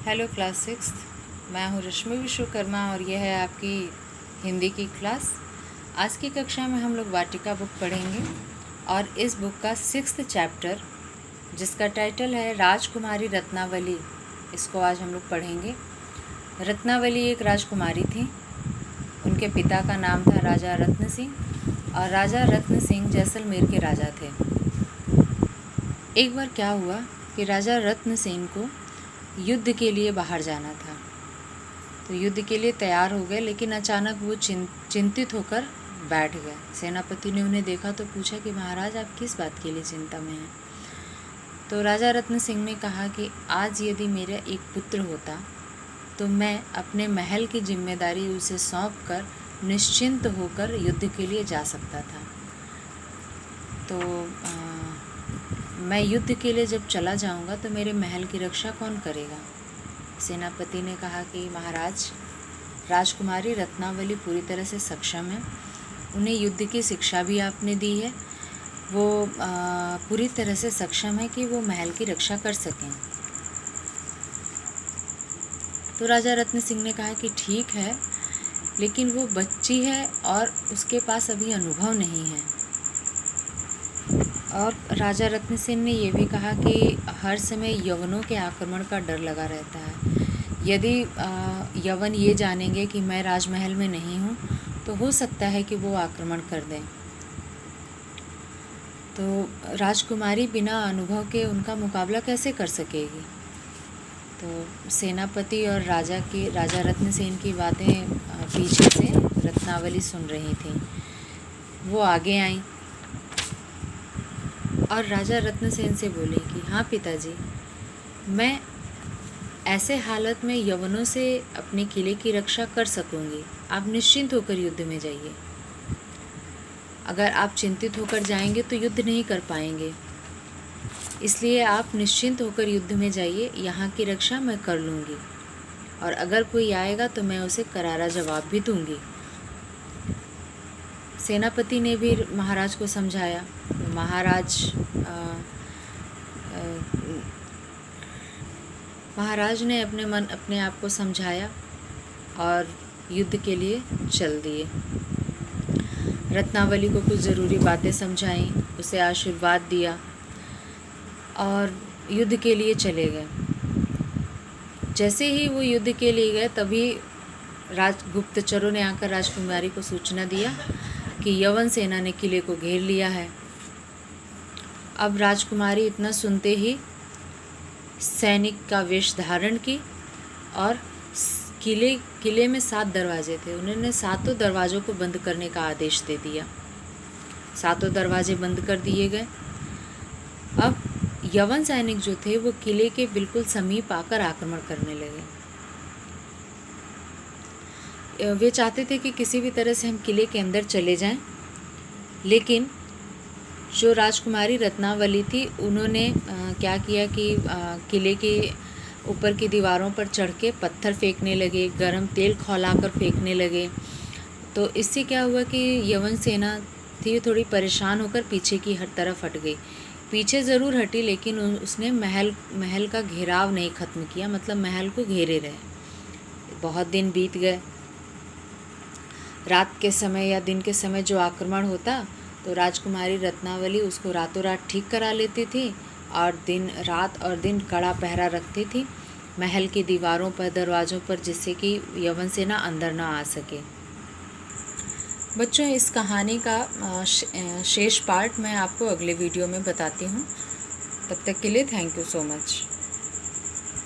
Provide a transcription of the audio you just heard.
Hello class 6। मैं हूँ रश्मि विश्वकर्मा और यह है आपकी हिंदी की क्लास। आज की कक्षा में हम लोग वाटिका बुक पढ़ेंगे और इस बुक का 6th चैप्टर जिसका टाइटल है राजकुमारी रत्नावली, इसको आज हम लोग पढ़ेंगे। रत्नावली एक राजकुमारी थी। उनके पिता का नाम था राजा रत्न सिंह और राजा रत्न सिंह जैसलमेर के राजा थे। एक बार क्या हुआ कि राजा रत्न सिंह को युद्ध के लिए बाहर जाना था, तो युद्ध के लिए तैयार हो गए, लेकिन अचानक वो चिंतित होकर बैठ गए। सेनापति ने उन्हें देखा तो पूछा कि महाराज, आप किस बात के लिए चिंता में हैं? तो राजा रत्न सिंह ने कहा कि आज यदि मेरा एक पुत्र होता तो मैं अपने महल की जिम्मेदारी उसे सौंप कर निश्चिंत होकर युद्ध के लिए जा सकता था। तो मैं युद्ध के लिए जब चला जाऊंगा तो मेरे महल की रक्षा कौन करेगा? सेनापति ने कहा कि महाराज, राजकुमारी रत्नावली पूरी तरह से सक्षम है, उन्हें युद्ध की शिक्षा भी आपने दी है, वो पूरी तरह से सक्षम है कि वो महल की रक्षा कर सकें। तो राजा रत्न सिंह ने कहा कि ठीक है, लेकिन वो बच्ची है और उसके पास अभी अनुभव नहीं है। और राजा रत्न सिंह ने यह भी कहा कि हर समय यवनों के आक्रमण का डर लगा रहता है। यदि यवन ये जानेंगे कि मैं राजमहल में नहीं हूँ तो हो सकता है कि वो आक्रमण कर दें। तो राजकुमारी बिना अनुभव के उनका मुकाबला कैसे कर सकेगी? तो सेनापति और राजा रत्न सिंह की बातें पीछे से रत्नावली सुन रही थी। वो आगे आई और राजा रत्न सेन से बोले कि हाँ पिताजी, मैं ऐसे हालत में यवनों से अपने किले की रक्षा कर सकूंगी। आप निश्चिंत होकर युद्ध में जाइए। अगर आप चिंतित होकर जाएंगे तो युद्ध नहीं कर पाएंगे, इसलिए आप निश्चिंत होकर युद्ध में जाइए। यहाँ की रक्षा मैं कर लूँगी और अगर कोई आएगा तो मैं उसे करारा जवाब भी दूँगी। सेनापति ने भी महाराज को समझाया। महाराज ने अपने आप को समझाया और युद्ध के लिए चल दिए। रत्नावली को कुछ ज़रूरी बातें समझाईं, उसे आशीर्वाद दिया और युद्ध के लिए चले गए। जैसे ही वो युद्ध के लिए गए तभी गुप्तचरों ने आकर राजकुमारी को सूचना दिया कि यवन सेना ने किले को घेर लिया है। अब राजकुमारी इतना सुनते ही सैनिक का वेश धारण की और किले में 7 दरवाजे थे, उन्होंने 7 दरवाज़ों को बंद करने का आदेश दे दिया। 7 दरवाजे बंद कर दिए गए। अब यवन सैनिक जो थे वो किले के बिल्कुल समीप आकर आक्रमण करने लगे। वे चाहते थे कि किसी भी तरह से हम किले के अंदर चले जाएं, लेकिन जो राजकुमारी रत्नावली थी उन्होंने क्या किया कि किले के ऊपर की दीवारों पर चढ़ के पत्थर फेंकने लगे, गरम तेल खौलाकर फेंकने लगे। तो इससे क्या हुआ कि यवन सेना थी थोड़ी परेशान होकर पीछे की हर तरफ हट गई। पीछे ज़रूर हटी, लेकिन उसने महल का घेराव नहीं ख़त्म किया, मतलब महल को घेरे रहे। बहुत दिन बीत गए। रात के समय या दिन के समय जो आक्रमण होता तो राजकुमारी रत्नावली उसको रातों रात ठीक करा लेती थी और रात और दिन कड़ा पहरा रखती थी महल की दीवारों पर, दरवाज़ों पर, जिससे कि यवन सेना अंदर ना आ सके। बच्चों, इस कहानी का शेष पार्ट मैं आपको अगले वीडियो में बताती हूँ। तब तक के लिए थैंक यू सो मच।